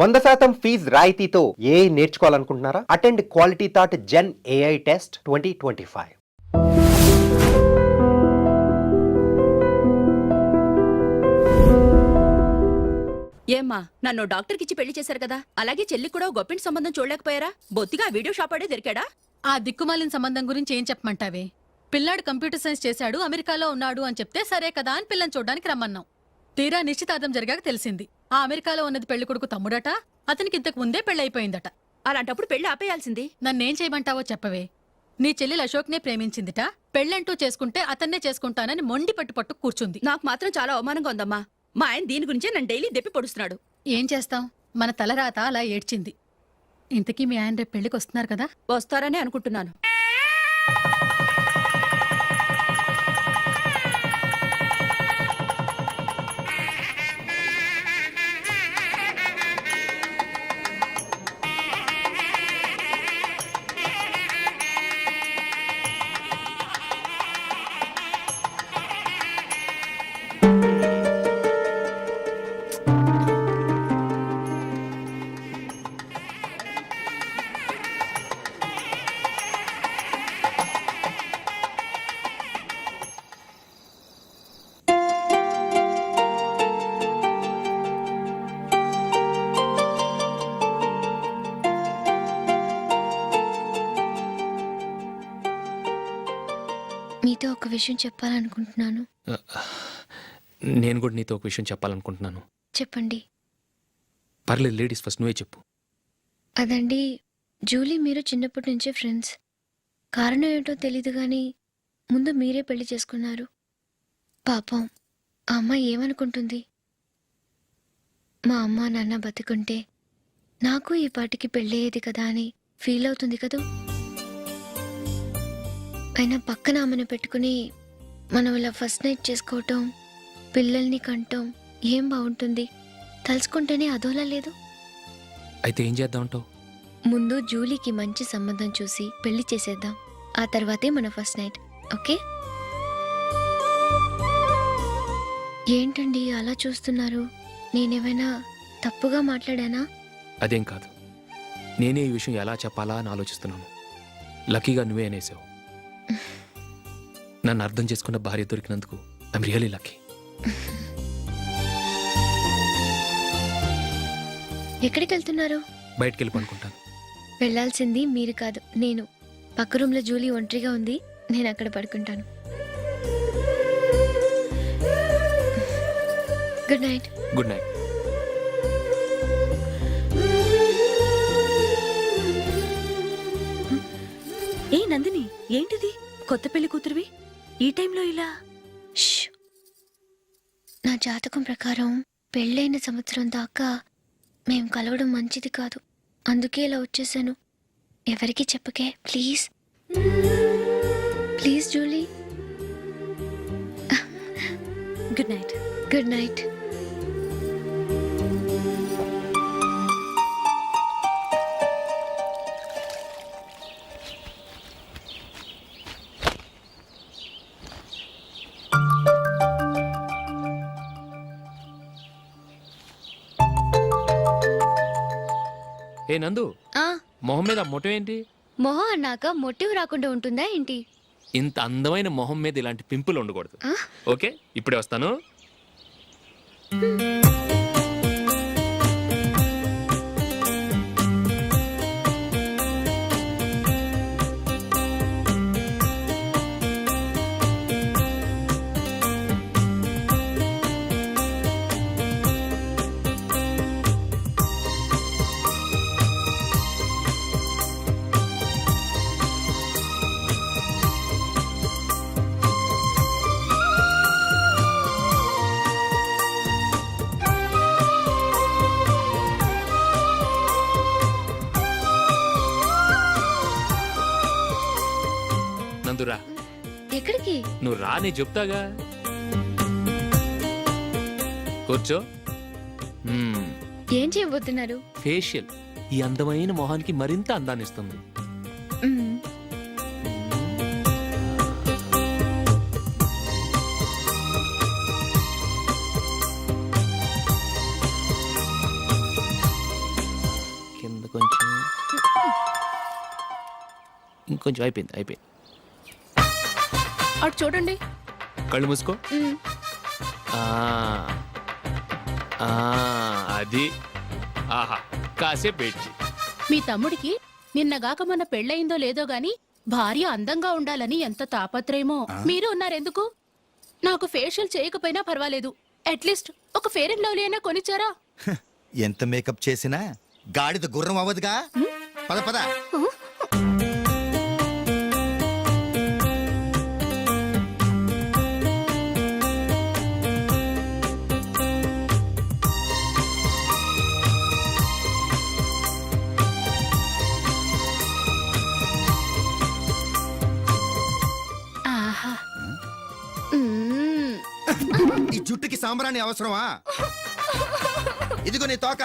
100% fees రాయితీతో AI నేర్చుకోవాలనుకుంటున్నారా? Attend quality thought gen AI test 2025. ఏమ్మా, నన్ను డాక్టర్కిచ్చి పెళ్లి చేశారు కదా, అలాగే చెల్లి కూడా గొప్పింటి సంబంధం చూడలేకపోయారా? బొత్తిగా వీడియో షాప్ ఆడే దొరికాడా? ఆ దిక్కుమాలిన సంబంధం గురించి ఏం చెప్పమంటావే? పిల్లాడు కంప్యూటర్ సైన్స్ చేశాడు, అమెరికాలో ఉన్నాడు అని చెప్తే సరే కదా అని పిల్లని చూడడానికి రమ్మన్నాం. తీరా నిశ్చితార్థం జరిగాక తెలిసింది ఆ అమెరికాలో ఉన్నది పెళ్లి కొడుకు తమ్ముడట, అతనికి ఇంతకు ముందే పెళ్ళైపోయిందట. అలాంటప్పుడు పెళ్లి ఆపేయాల్సింది. నన్నేం చేయమంటావో చెప్పవే? నీ చెల్లెలు అశోక్నే ప్రేమించిందిట, పెళ్ళంటూ చేసుకుంటే అతన్నే చేసుకుంటానని మొండి పట్టు కూర్చుంది. నాకు మాత్రం చాలా అవమానంగా ఉందమ్మా. మా ఆయన దీని గురించే నన్ను డైలీ దెప్పి పొడుస్తున్నాడు. ఏం చేస్తాం, మన తలరాత అలా ఏడ్చింది. ఇంతకీ మీ ఆయన రేపు పెళ్లికి వస్తున్నారు కదా? వస్తారనే అనుకుంటున్నాను. మీతో ఒక విషయం చెప్పాలనుకుంటున్నాను. నేను కూడా నీతో ఒక విషయం చెప్పాలనుకుంటున్నాను. చెప్పండి. పర్లేదు, లేడీస్ ఫస్ట్, నువ్వే చెప్పు. అదండి, జూలీ మీరు చిన్నప్పటి నుంచే ఫ్రెండ్స్. కారణం ఏంటో తెలీదు కానీ ముందు మీరే పెళ్లి చేసుకున్నారు. పాపం ఆ అమ్మాయి ఏమనుకుంటుంది? మా అమ్మ నాన్న బతుకుంటే నాకు ఈ పాటికి పెళ్ళయ్యేది కదా అని ఫీల్ అవుతుంది కదూ. అయినా పక్కన ఆమెను పెట్టుకుని మనం ఇలా ఫస్ట్ నైట్ చేసుకోవటం, పిల్లల్ని కంటాం ఏం బాగుంటుంది? తలుచుకుంటేనే అదోలా లేదు. అయితే ఏం చేద్దామంటావు? ముందు జూలీకి మంచి సంబంధం చూసి పెళ్లి చేసేద్దాం, ఆ తర్వాతే మన ఫస్ట్ నైట్. ఓకే? ఏంటండి అలా చూస్తున్నారు? నేనేమైనా తప్పుగా మాట్లాడానా? అదేం కాదు, నేనే ఈ విషయం ఎలా చెప్పాలా అని ఆలోచిస్తున్నాను. లక్కీగా నువ్వే అనేసావు. నన్ను అర్థం చేసుకున్న భార్య దొరికినందుకు ఐఎమ్ రియలీ లక్కీ. ఎక్కడికి వెళ్తున్నారు? బయటికి వెళ్ళి పనుకుంటాను. వెళ్ళాల్సింది మీరు కాదు, నేను. పక్క రూమ్లో జూలీ ఒంటరిగా ఉంది, నేను అక్కడ పడుకుంటాను. Good night. Good night. ఏ నందిని, ఏంటిది? కొత్త పెళ్లి కూతురువి ఈ టైంలో ఇలా? ష్! నా జాతకం ప్రకారం పెళ్ళైన సంవత్సరం దాకా మేం కలవడం మంచిది కాదు, అందుకే ఇలా వచ్చేసాను. ఎవరికి చెప్పకే please. Please Julie. Good night. Good night. ఏ నందు, మొహం మీద మొట్టం ఏంటి? మొహం అన్నాక మొటివ్ రాకుండా ఉంటుందా ఏంటి? ఇంత అందమైన మొహం మీద ఇలాంటి పింపుల్ ఉండకూడదు. ఓకే, ఇప్పుడే వస్తాను. నందురా. ఎక్కడికి? నువ్వు రా, నీ చెప్తాగా. కూర్చో. ఏం చేయబోతున్నారు? ఫేషియల్ ఈ అందమైన మొహానికి మరింత అందాన్ని ఇస్తుంది. ఇంకొంచెం అయిపోయింది. అటు చూడండి. కళ్ళు మూసుకో. ఆ, ఆ, అది ఆహా కాసేపు వెయిట్ చెయ్యి. మీ తమ్ముడికి నిన్నగాక మొన్న పెళ్ళయిందో లేదో గాని భార్య అందంగా ఉండాలని ఎంత తాపత్రయమో. మీరు ఉన్నారెందుకు? నాకు ఫేషియల్ చేయకపోయినా పర్వాలేదు, అట్లీస్ట్ ఒక ఫేర్ అండ్ లవ్లీ అయినా కొనిచ్చారా? ఎంత మేకప్ చేసినా గాడిద గుర్రం అవ్వదుగా. పద పద. ఆహా. ఈ జుట్టుకి సాంబ్రాణి అవసరమా? ఇదిగో నీ తోక.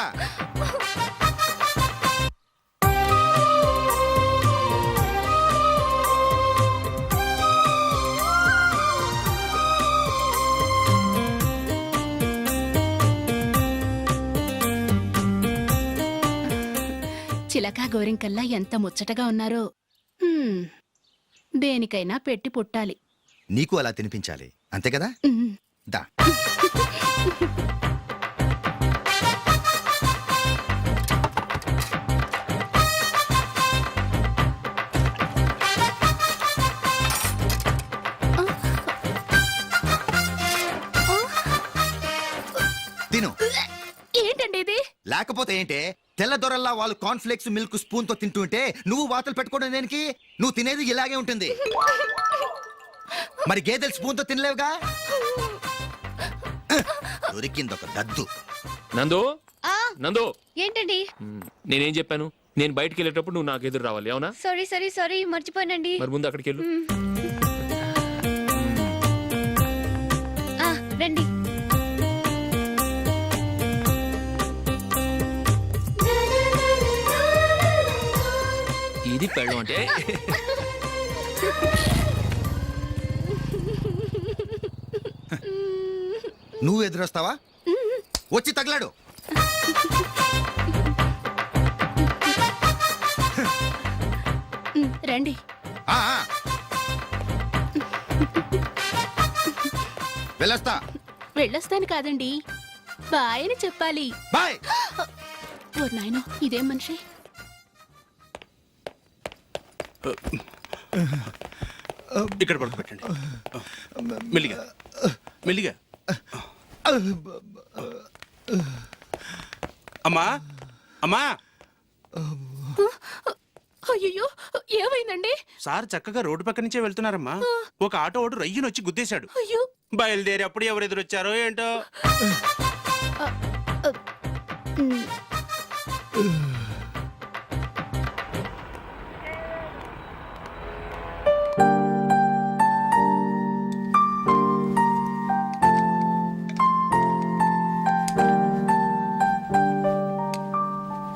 చిలకా గోరింకల్లా ఎంత ముచ్చటగా ఉన్నారో. దేనికైనా పెట్టి పుట్టాలి. నీకు అలా తినిపించాలి, అంతే కదా? ఉమ్. దా. తిను. ఏంటండి ఇది? లేకపోతే ఏంటే, తెల్ల దొరల్లా వాళ్ళు కాన్ఫ్లెక్స్ మిల్క్ స్పూన్ తో తింటుంటే నువ్వు వాతలు పెట్టుకోవడం దేనికి? నువ్వు తినేది ఇలాగే ఉంటుంది. మరి గేదెలు స్పూన్ తో తినలేవుగా. దొరికింది ఒక దద్దు. నందు, నందు, ఏంటండి? నేనేం చెప్పాను? నేను బయటికి వెళ్ళేటప్పుడు నువ్వు నాకు ఎదురు రావాలి, అవునా? సారీ మర్చిపోయానండి. మరి ముందు అక్కడికి వెళ్ళు. రండి. ఇది పెళ్ళం అంటే. నువ్వు ఎదురొస్తావా? వచ్చి తగలాడు. రండి. ఆ, ఆ. వెళ్ళొస్తా. వెళ్ళొస్తాను కాదండి, బాయ్ అని చెప్పాలి. బాయ్. ఓ నాయనో, ఇదేం మనిషి? ఇక్కడ పడుకోబెట్టండి. మెల్లిగా మెల్లిగా. అమ్మా అమ్మా, అయ్యో, ఏమైందండి? సార్ చక్కగా రోడ్డు పక్క నుంచే వెళ్తున్నారమ్మా. ఒక ఆటో ఓడు రయ్యనొచ్చి గుద్దేశాడు. అయ్యో. బయలుదేరి అప్పుడు ఎవరు ఎదురొచ్చారో ఏంటో.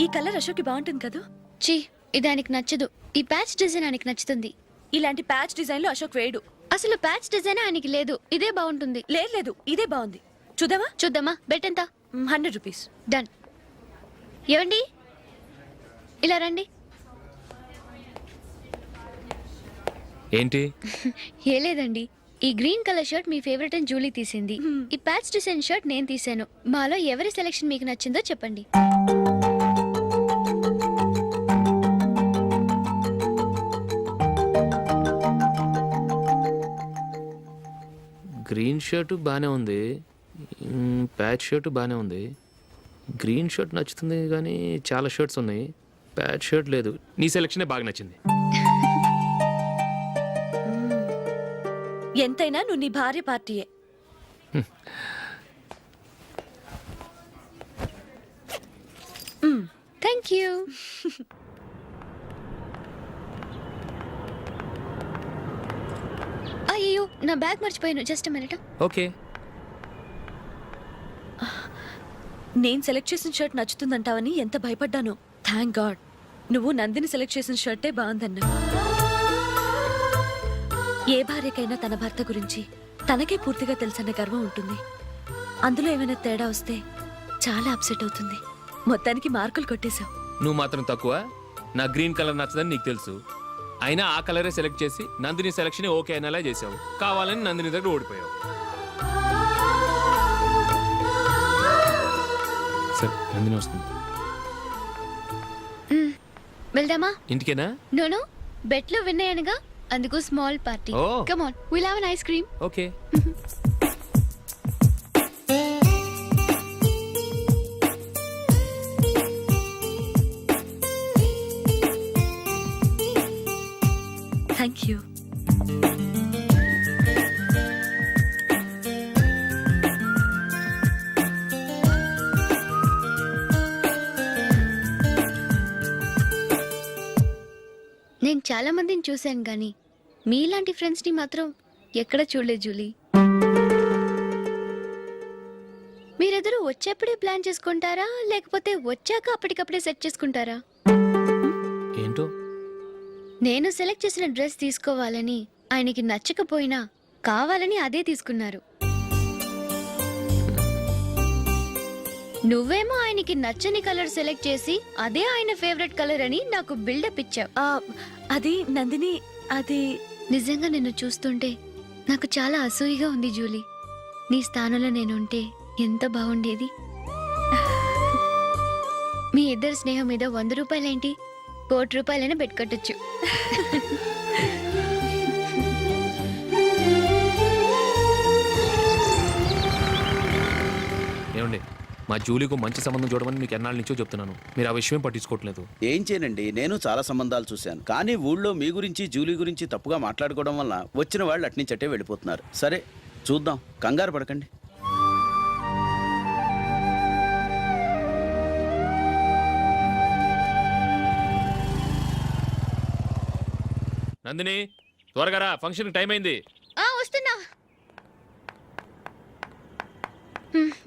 ఈ కలర్ అశోక్కి బాగుంటుంది కదా. చీ, ఇది ఆయనకి నచ్చదు. ఈ ప్యాచ్ డిజైన్ ఆయనకి నచ్చుతుంది. ఇలాంటి ప్యాచ్ డిజైన్లు అశోక్ వేయడు. అసలు ప్యాచ్ డిజైన్ ఆయనకి లేదు. ఇదే బాగుంటుంది. లేదు, ఇదే బాగుంది. చూద్దామా? చూద్దామా? బెట్ ఎంత? 100 రూపీస్. డన్. ఏవండి, ఇలా రండి. ఏంటి? ఏ లేదండి, ఈ గ్రీన్ కలర్ షర్ట్ మీ ఫేవరెట్ అని జూలీ తీసింది. ఈ ప్యాచ్ డిజైన్ షర్ట్ నేను తీసాను. మాలో ఎవరి సెలెక్షన్ మీకు నచ్చిందో చెప్పండి. గ్రీన్ షర్ట్ బాగానే ఉంది, ప్యాచ్ షర్ట్ బాగానే ఉంది. గ్రీన్ షర్ట్ నచ్చుతుంది కానీ చాలా షర్ట్స్ ఉన్నాయి, ప్యాచ్ షర్ట్ లేదు. నీ సెలక్షనే బాగా నచ్చింది. ఎంతైనా నువ్వు నీ భార్య పార్టీయే. Thank you. అయ్యో, నా బ్యాగ్ మర్చిపోయాను. Just minute. ఓకే. నేను సెలెక్ట్ చేసిన షర్ట్ నచ్చుతుందంటావని ఎంత భయపడ్డాను. థ్యాంక్ గాడ్ నువ్వు నందిని సెలెక్ట్ చేసిన షర్టే బాగుందన్నా. ఏ భార్యకైనా తన భర్త గురించి తనకే పూర్తిగా తెలుసన్న గర్వం ఉంటుంది. అందులో ఏమైనా తేడా వస్తే చాలా అప్సెట్ అవుతుంది. మొత్తానికి మార్కులు కొట్టేశావు. నువ్వు మాత్రం తక్కువ. నా గ్రీన్ కలర్ నచ్చదని నీకు తెలుసు, అయినా ఆ కలరే సెలెక్ట్ చేసి నందిని సెలక్షన్ ఓకే అనేలా చేసావు. కావాలని నందిని దగ్గర ఓడిపోయావు. సరే నందిని వస్తుంది. వెళ్దామా? ఇంటికేనా? నోను, బెట్లో విన్నాయనగా, అందుకు small party. Oh. Come on, will have an ice cream. Okay. Thank you. నేను చాలా మందిని చూశాను గాని మీలాంటి ఫ్రెండ్స్ ని మాత్రం ఎక్కడ చూడలేదు జూలీ. మీరెదరూ వచ్చేప్పుడే ప్లాన్ చేసుకుంటారా, లేకపోతే వచ్చాక అప్పటికప్పుడే సెట్ చేసుకుంటారా? ఏంటో నేను సెలెక్ట్ చేసిన డ్రెస్ తీసుకోవాలని ఆయనకి నచ్చకపోయినా కావాలని అదే తీసుకున్నారు. నువ్వేమో ఆయనకి నచ్చని కలర్ సెలెక్ట్ చేసి అదే ఆయన ఫేవరెట్ కలర్ అని నాకు బిల్డప్ ఇచ్చావు. అది నందిని, అది నిజంగా నిన్ను చూస్తుంటే నాకు చాలా అసూయగా ఉంది జూలీ. నీ స్థానంలో నేనుంటే ఎంత బాగుండేది. మీ ఇద్దరు స్నేహం మీద 100 రూపాయలేంటి, 1 కోటి రూపాయలైనా పెట్టుకట్టచ్చు. ఏమండి, మా జూలీకు మంచి సంబంధం చూడమని మీకు ఎన్నాళ్ళ నుంచో చెప్తున్నాను. మీరు ఆ విషయం పట్టించుకోవట్లేదు. ఏం చేయనండి, నేను చాలా సంబంధాలు చూశాను. కానీ ఊళ్ళో మీ గురించి జూలీ గురించి తప్పుగా మాట్లాడుకోవడం వల్ల వచ్చిన వాళ్ళు అట్నుంచటే వెళ్ళిపోతున్నారు. సరే చూద్దాం, కంగారు పడకండి. నందిని త్వరగా రా, ఫంక్షన్ టైం అయింది. వస్తున్నా.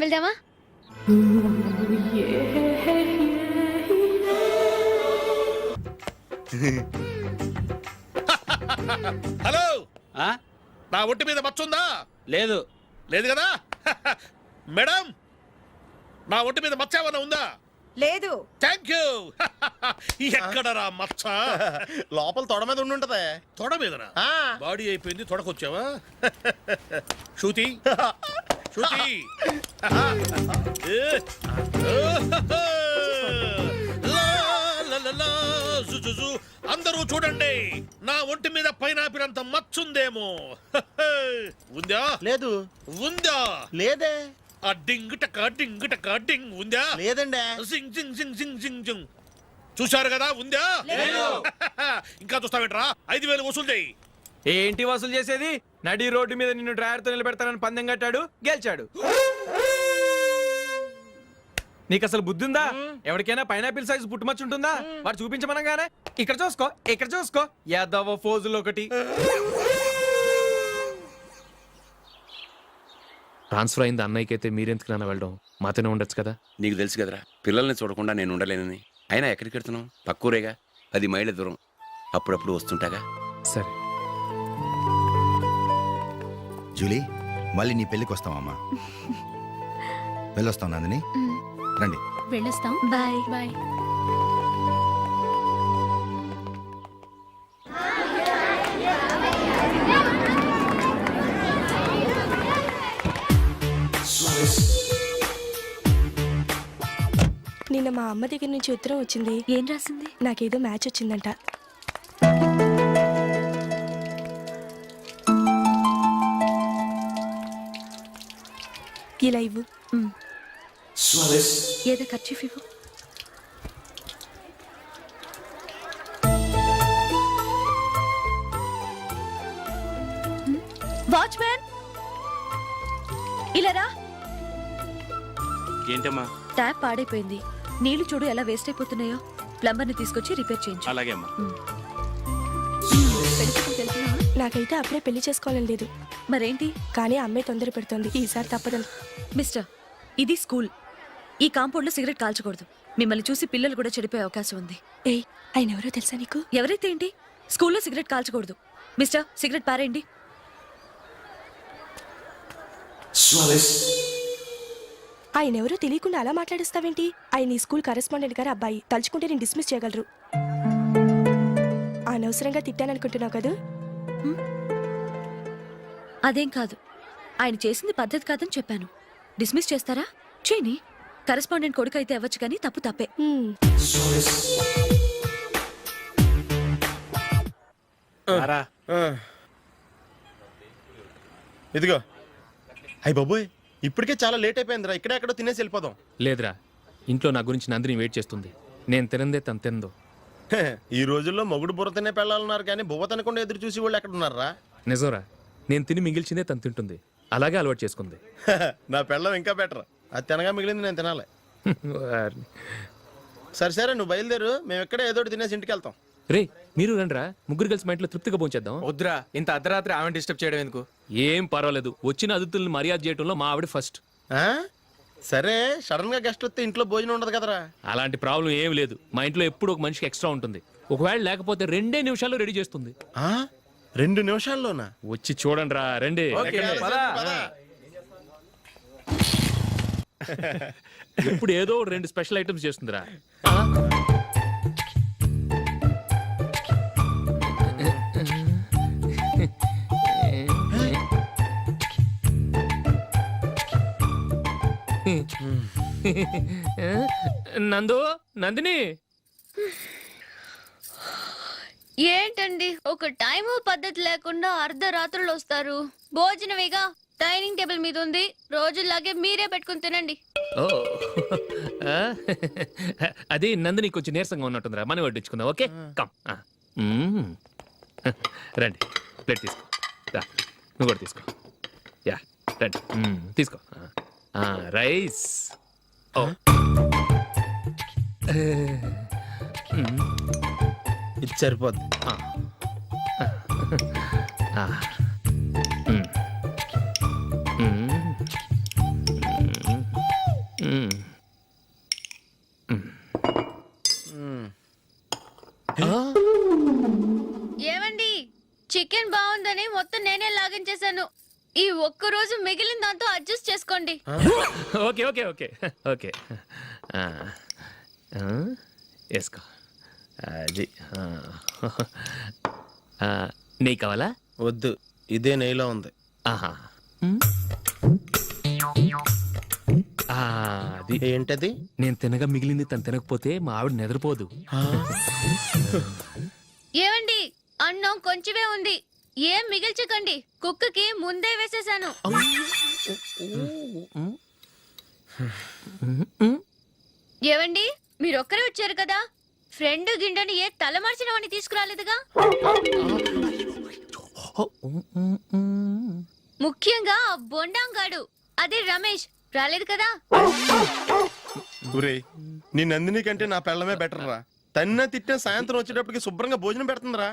వెళ్దామా? హలో, ఆ? నా ఒంటి మీద మచ్చుందా? లేదు. లేదు కదా? మేడం, నా ఒంటి మీద మచ్చ ఏమన్నా ఉందా? లేదు. Thank you. ఎక్కడరా మచ్చ? లోపల తొడ మీద ఉండుంటదే. తొడ మీదనా? బాడీ అయిపోయింది, తొడకొచ్చావా? శృతి, శృతి. అందరూ చూడండి, నా ఒంటి మీద పైనాపిల్ అంత మచ్చుందేమో. ఉందా? లేదు. ఉందా? లేదే. ఆ డింగ్ టక డింగ్ టక డింగ్ ఉందా? లేదండి. జింగ్ జింగ్ జింగ్ జింగ్ జింగ్ జింగ్. చూశారు కదా, ఉందా? ఇంకా చూస్తావేంట్రా? 5,000 వసూలు చేయి. ఏంటి వసూలు చేసేది? నడి రోడ్డు మీద నిన్ను డ్రైవర్తో నిలబెడతానని పందెం కట్టాడు, గెలిచాడు. నీకు అసలు బుద్ధి ఉందా? ఎవరికైనా పైనాపిల్ సైజ్ పుట్టుమచ్చు ఉంటుందా? వాడు చూపించమనగానే ఇక్కడ చూసుకో, ఇక్కడ చూసుకో, యాదవ ఫోజులు ఒకటి. ట్రాన్స్ఫర్ అయింది అన్నయ్యకి అయితే మీరెందుకు నాన్న వెళ్ళడం? మాతోనే ఉండొచ్చు కదా. నీకు తెలుసు కదరా, పిల్లల్ని చూడకుండా నేను ఉండలేనని. అయినా ఎక్కడికి వెళ్తున్నావు? పక్కూరేగా, 10 మైళ్ళ దూరం. అప్పుడప్పుడు వస్తుంటాగా. సరే జూలీ, మళ్ళీ నీ పెళ్ళికి వస్తామమ్మా. వెళ్ళొస్తాం నందిని, రండి. వెళ్ళొస్తాం. బాయ్. బాయ్. నిన్న మా అమ్మ దగ్గర నుంచి ఉత్తరం వచ్చింది. ఏం రాసింది? నాకేదో మ్యాచ్ వచ్చిందంట. ఇలా ఇవ్వు. ఏదో ఖర్చు ఇవ్వు. వాచ్మ్యాన్, ఇలా రా. ఏంటమ్మా? ట్యాప్ పాడైపోయింది. నీళ్లు చూడు ఎలా వేస్ట్ అయిపోతున్నాయో. ప్లంబర్ ని తీసుకొచ్చి రిపేర్ చేయించు. అలాగే అమ్మా. నాకైతే అప్పుడే పెళ్లి చేసుకోవాలని లేదు. మరేంటి? కానీ అమ్మే తొందర పెడుతోంది. ఈసారి తప్పదని. మిస్టర్, ఇది స్కూల్. ఈ కాంపౌండ్ లో సిగరెట్ కాల్చకూడదు. మిమ్మల్ని చూసి పిల్లలు కూడా చెడిపోయే అవకాశం ఉంది. ఏయ్, ఆయన ఎవరో తెలుసా నీకు? ఎవరైతే ఏంటి? స్కూల్లో సిగరెట్ కాల్చకూడదు. మిస్టర్, సిగరెట్ పారేయండి. ఆయన ఎవరో తెలియకుండా అలా మాట్లాడిస్తావేంటి? ఆయన ఈ స్కూల్ కరెస్పాండెంట్ గారు అబ్బాయి. తలుచుకుంటే నేను డిస్మిస్ చేయగలరు. అనవసరంగా తిట్టాననుకుంటున్నావు కదా? అదేం కాదు, ఆయన చేసింది పద్ధతి కాదని చెప్పాను. డిస్మిస్ చేస్తారా? చేయని. కరెస్పాండెంట్ కొడుకు అయితే అవ్వచ్చు కానీ తప్పు తప్పే. హ్మ్. ఇదిగో అయ్యి బాబోయ్, ఇప్పటికే చాలా లేట్ అయిపోయిందిరా. ఇక్కడే ఎక్కడో తినేసి వెళ్ళిపోదాం. లేదురా, ఇంట్లో నా గురించి నందిని వెయిట్ చేస్తుంది. నేను తినందే తను తిందో. ఈ రోజుల్లో మొగుడు బుర్ర తినే పెళ్ళాలన్నారు కానీ బువ్వ తినకుండా ఎదురు చూసి వాళ్ళు ఎక్కడ ఉన్నారా? నిజంరా, నేను తిని మిగిల్చిందే తను తింటుంది. అలాగే అలవాటు చేసుకుంది. నా పెళ్ళం ఇంకా బెటర్. అది తినగా మిగిలింది నేను తినాలి. సరే సరే, నువ్వు బయలుదేరు. మేము ఎక్కడే ఏదో ఒకటి తినేసి ఇంటికి వెళ్తాం. రే, మీరు రండిరా, ముగ్గురు కలిసి మా ఇంట్లో తృప్తిగా పోంచేద్దాం. వద్దురా, ఇంత అర్ధరాత్రి ఆమె డిస్టర్బ్ చేయడం ఎందుకు? ఏం పర్వాలేదు, వచ్చిన అతిథుల్ని మర్యాద చేయడంలో మా ఆవిడ ఫస్ట్. సరే, సడన్ గా గెస్ట్ వస్తే ఇంట్లో భోజనం ఉండదు కదరా. అలాంటి ప్రాబ్లం ఏం లేదు. మా ఇంట్లో ఎప్పుడు ఒక మనిషికి ఎక్స్ట్రా ఉంటుంది. ఒకవేళ లేకపోతే 2 నిమిషాల్లో రెడీ చేస్తుంది. 2 నిమిషాల్లోనా? వచ్చి చూడండి రా, రండి. ఇప్పుడు ఏదో 2 స్పెషల్ ఐటమ్స్ చేస్తుందిరా. నందు, నందిని, ఏంటండి ఒక టైము పద్ధతి లేకుండా అర్ధరాత్రులు వస్తారు? భోజనమేగా, డైనింగ్ టేబుల్ మీద ఉంది. రోజుల్లాగే మీరే పెట్టుకుని తినండి. ఓ అది నందిని కొంచెం నీరసంగా ఉన్నట్టుందిరా. మనం వడ్డించుకుందాం. Okay, come. రండి, ప్లేట్ తీసుకో. రా, నువ్వు కూడా తీసుకో. యా, రండి, తీసుకో. రైస్. ఓ ఇది సరిపోద్ది. ఏమండి, చికెన్ బాగుందని మొత్తం నేనే లాగించేశాను. ఈ ఒక్క రోజు మిగిలిన దాంతో అడ్జస్ట్ చేసుకోండి. ఓకే ఓకే ఓకే ఓకే, వేసుకో. అది నెయ్యి కావాలా? వద్దు, ఇదే నెయ్యిలో ఉంది. ఆహా, అది ఏంటది? నేను తినగా మిగిలింది తను తినకపోతే మా ఆవిడ నిద్రపోదు. ఏమండి, అన్నం కొంచెమే ఉంది, ఏం మిగిల్చకండి. కుక్కకి ముందే వేసేసాను. ఏవండి, మీరొక్కరే వచ్చారు కదా, ఫ్రెండ్ గిండెని ఏ తలమార్చినవని తీసుకురాలేదుగా? ముఖ్యంగా ఆ బొండాంగాడు, అదే రమేష్, రాలేదు కదా? ఒరేయ్, నీ నందిని కంటే నా పెళ్ళమే బెటర్ రా. తన్న తిట్టిన సాయంత్రం వచ్చేటప్పటికి శుభ్రంగా భోజనం పెడుతుందిరా.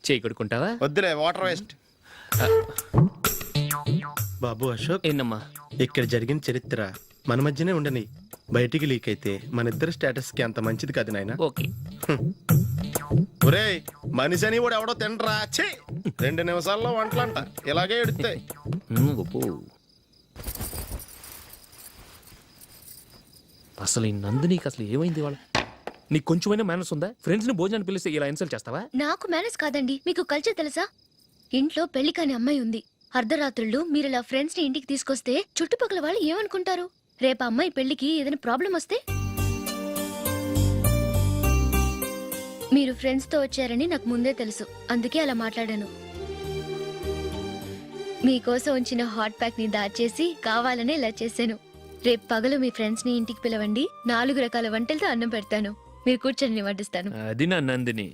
చేయి కొడుకుంటావా? వద్దులే, వాటర్ వేస్ట్. బాబు అశోక్, ఏంటమ్మా? ఇక్కడ జరిగిన చరిత్ర మన మధ్యనే ఉండని. బయటికి లీక్ అయితే మన ఇద్దరు స్టేటస్ కి అంత మంచిది కాదు నాయన. ఓకే. ఒరేయ్, మనిషి అని కూడా ఎవడో తినరా. 2 నిమిషాల్లో వంటలంట ఇలాగే ఎడుతాయి. అసలు ఈ నందినికి అసలు ఏమైంది? వాళ్ళ నీకు కొంచెమైనా మేనర్స్ ఉందా? ఫ్రెండ్స్ ని భోజనాన్ని పిలిస్తే ఇలా ఇన్సల్ట్ చేస్తావా? నాకు మేనేజ్ కాదండి, మీకు కల్చర్ తెలుసా? ఇంట్లో పెళ్లి కాని అమ్మాయి ఉంది. అర్ధరాత్రుళ్ళు మీరు ఇలా ఫ్రెండ్స్ ని ఇంటికి తీసుకొస్తే చుట్టుపక్కల వాళ్ళు ఏమనుకుంటారు? రేపు అమ్మాయి పెళ్లికి ఏదైనా ప్రాబ్లం వస్తే? మీరు ఫ్రెండ్స్ తో వచ్చారని నాకు ముందే తెలుసు, అందుకే అలా మాట్లాడాను. మీకోసం ఉంచిన హాట్ ప్యాక్ ని దాచేసి కావాలనే ఇలా చేశాను. రేపు పగలు మీ ఫ్రెండ్స్ ని ఇంటికి పిలవండి, 4 రకాల వంటలతో అన్నం పెడతాను. మీరు కూర్చొని వడ్డిస్తాను. అది నా Nandini.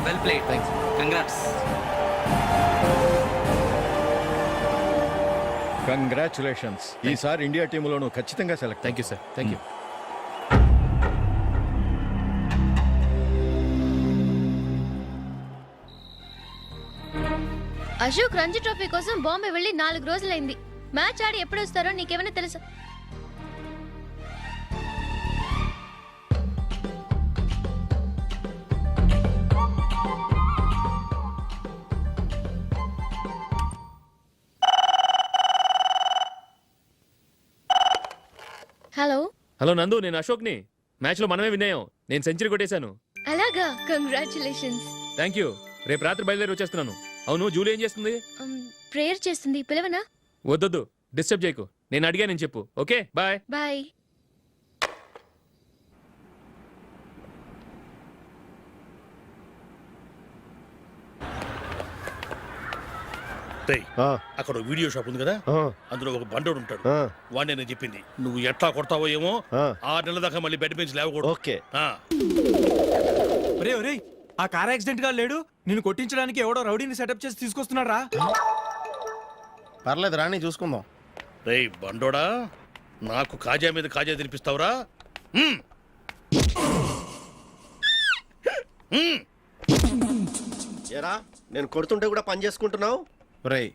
Well played. Thanks. Congrats. Congratulations. ఈసారి ఇండియా టీంలో నువ్వు ఖచ్చితంగా select. Thank you sir. Thank you. Ashok Ranji trophy కోసం బాంబే వెళ్ళి 4 రోజులైంది. మ్యాచ్ ఆడి ఎప్పుడు వస్తారో నీకేమైనా తెలుసా? హలో, హలో నందు, నేను అశోక్ని. మ్యాచ్లో మనమే విన్నాయం. నేను సెంచరీ కొట్టేశాను. అలాగా? కంగ్రాచులేషన్స్. Thank you. రేపు రాత్రి బయలుదేరి వచ్చేస్తున్నాను. అవును, జూలీ ఏం చేస్తుంది? ప్రేయర్ చేస్తుంది, పిలవనా? వద్దొద్దు, డిస్టర్బ్ చేయకు. నేను అడిగానని చెప్పు. Okay, bye. బాయ్. రేయ్, అక్కడ ఓ వీడియో షాప్ ఉంది కదా, అందులో ఒక బండోడు ఉంటాడు. వాడిని నేను చెప్పింది నువ్వు ఎట్లా కొడతావో ఏమో. 6 నెలల దాకా మళ్ళీ బెడ్ బెంచ్ లేవకూడదు. ఓకే. ఒరే ఒరే, ఆ కార్ యాక్సిడెంట్ గా లేడు, నిన్ను కొట్టించడానికి ఎవడో రౌడీని సెటప్ చేసి తీసుకొస్తున్నాడు రా. పర్లేదు రాని చూసుకుందాం. రేయ్ బండోడా, నాకు కాజా మీద కాజా తినిపిస్తావురా? ఏరా, నేను కొడుతుంటే కూడా పని చేసుకుంటున్నావు? రేయ్,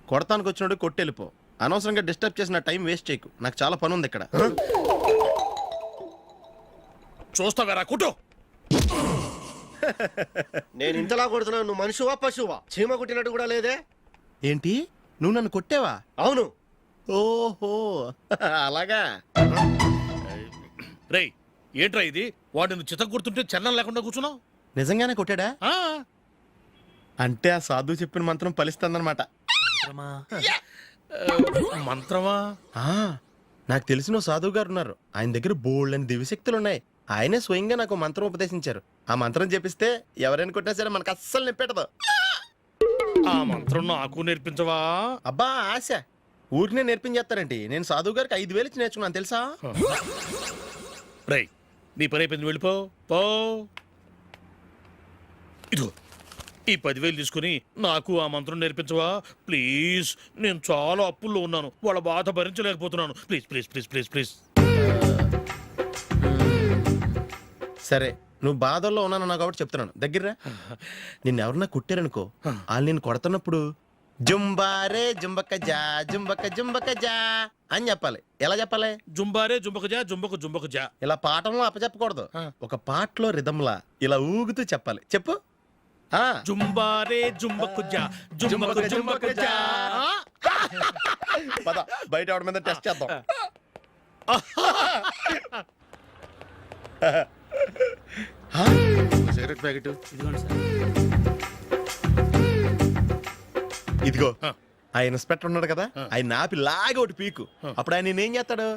కొడతానికి వచ్చినోడు కొట్టెళ్ళిపో. అనవసరంగా డిస్టర్బ్ చేసిన టైం వేస్ట్ చేయకు. నాకు చాలా పని ఉంది ఇక్కడ. చూస్తావేరా కుట్టు. నేను ఇంతలా కొడుతున్నాను, నువ్వు మనిషివా పశువా? చీమ కుట్టినట్టు కూడా లేదే. ఏంటి, నువ్వు నన్ను కొట్టావా? అవును. ఓహో అలాగా. రేయ్ ఏంట్రా ఇది? వాడు నువ్వు చిత్త గుర్తుంటే చలనం లేకుండా కూర్చున్నావు. నిజంగానే కొట్టాడా? అంటే ఆ సాధువు చెప్పిన మంత్రం ఫలిస్తుందన్నమాట. మంత్రమా? నాకు తెలిసిన ఓ సాధువు గారు ఉన్నారు. ఆయన దగ్గర బోల్డ్ అని దివ్యశక్తులు ఉన్నాయి. ఆయనే స్వయంగా నాకు మంత్రం ఉపదేశించారు. ఆ మంత్రం చెప్పిస్తే ఎవరైనా కొట్టినా సరే మనకు అస్సలు నిప్పెట్టదు. ఆ మంత్రం నాకు నేర్పించవా? అబ్బా ఆశ, ఊరినే నేర్పించేస్తారండి. నేను సాధువు గారికి 5,000 ఇచ్చి నేర్చుకున్నాను తెలుసా? రేయ్ నీ పని అయిపోయింది, వెళ్ళిపో పో. ఇదిగో ఈ 10,000 తీసుకుని నాకు ఆ మంత్రం నేర్పించవా ప్లీజ్? నేను చాలా అప్పుల్లో ఉన్నాను, వాళ్ళ బాధ భరించలేకపోతున్నాను. Please please please please please. సరే, నువ్వు బాధల్లో ఉన్నాను నాకు కాబట్టి చెప్తున్నాను. దగ్గర నిన్ను ఎవరన్నా కుట్టారనుకో, వాళ్ళు నేను కొడుతున్నప్పుడు జుంబారే జుంబక జా జుంబక జుంబక జా అని చెప్పాలి. ఎలా చెప్పాలి? జుంబారే జుంబకు జా జుంబకు జుంబకు జా. ఇలా పాఠంలో అప్పచెప్పకూడదు. ఒక పాటలో రిధంలా ఇలా ఊగుతూ చెప్పాలి. చెప్పు. జుంబారే జుంబకు జా జుంబకు జుంబకు జా. పద బయట ఎవరి మీద టెస్ట్ చేద్దాం. సిగరెట్ ప్యాకెట్ ఇదిగో. ఆ ఇన్స్పెక్టర్ ఉన్నాడు కదా, ఆయన నాపి లాగే ఒకటి పీకు. అప్పుడు ఆయన నేనేం చేస్తాడు?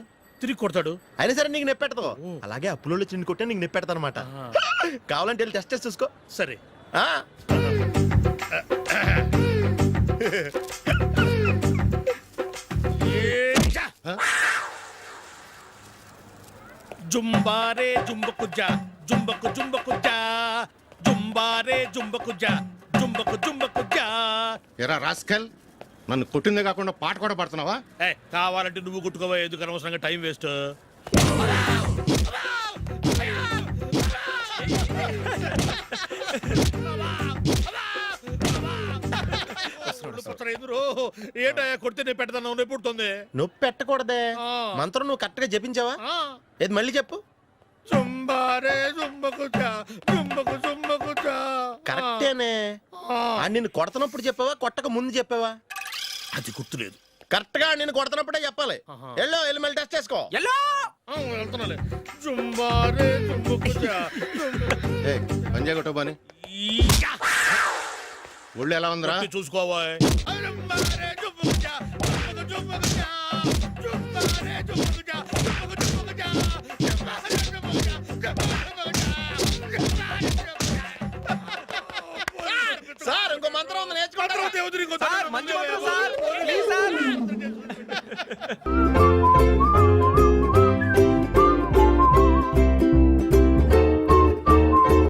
తిరిగి కొడతాడు. అయినా సరే నీకు నెప్పెడతావు. అలాగే అప్పులో చిన్న కొట్టే నీకు నెప్పెడతా అనమాట. కావాలంటే వెళ్ళి టెస్ట్ చేసి చూసుకో. సరే. జుంబారే జుంబకు జా జుంబకు జుంబకు జా జుంబారే జుంబకు జా జుంబకు జుంబకు జా. ఎరా రాస్కల్, నన్ను కొట్టిందే కాకుండా పాట కూడా పడుతున్నావా? కావాలంటే నువ్వు కొట్టుకోవా, ఎందుకు అనవసరంగా టైం వేస్ట్. ఏంటయ్యా కొడితే నేను పెడతాను, నొప్పి పుడుతుంది. నొప్పి పెట్టకూడదే. మంత్రం నువ్వు కరెక్ట్ గా జపించావా? ఏది మళ్ళీ చెప్పు. జుంబారే జుంబకు జా జుంబకు జుంబకు జా. కరెక్టేనే. నిన్ను కొడుతున్నప్పుడు చెప్పావా, కొట్టక ముందు చెప్పావా? అది గుర్తులేదు. కరెక్ట్ గా నేను కొడుతున్నప్పుడే చెప్పాలి. వెళ్ళి మళ్ళీ టెస్ట్ చేసుకో. వెళ్తున్నాలే. జుంబారే జుంబకు జా. పంజా కొట్టబాని ఒళ్ళు ఎలా ఉందిరా చూసుకోవా. జుంబారే జుంబకు జా జుంబకు జుంబకు జా జుంబారే జుంబకు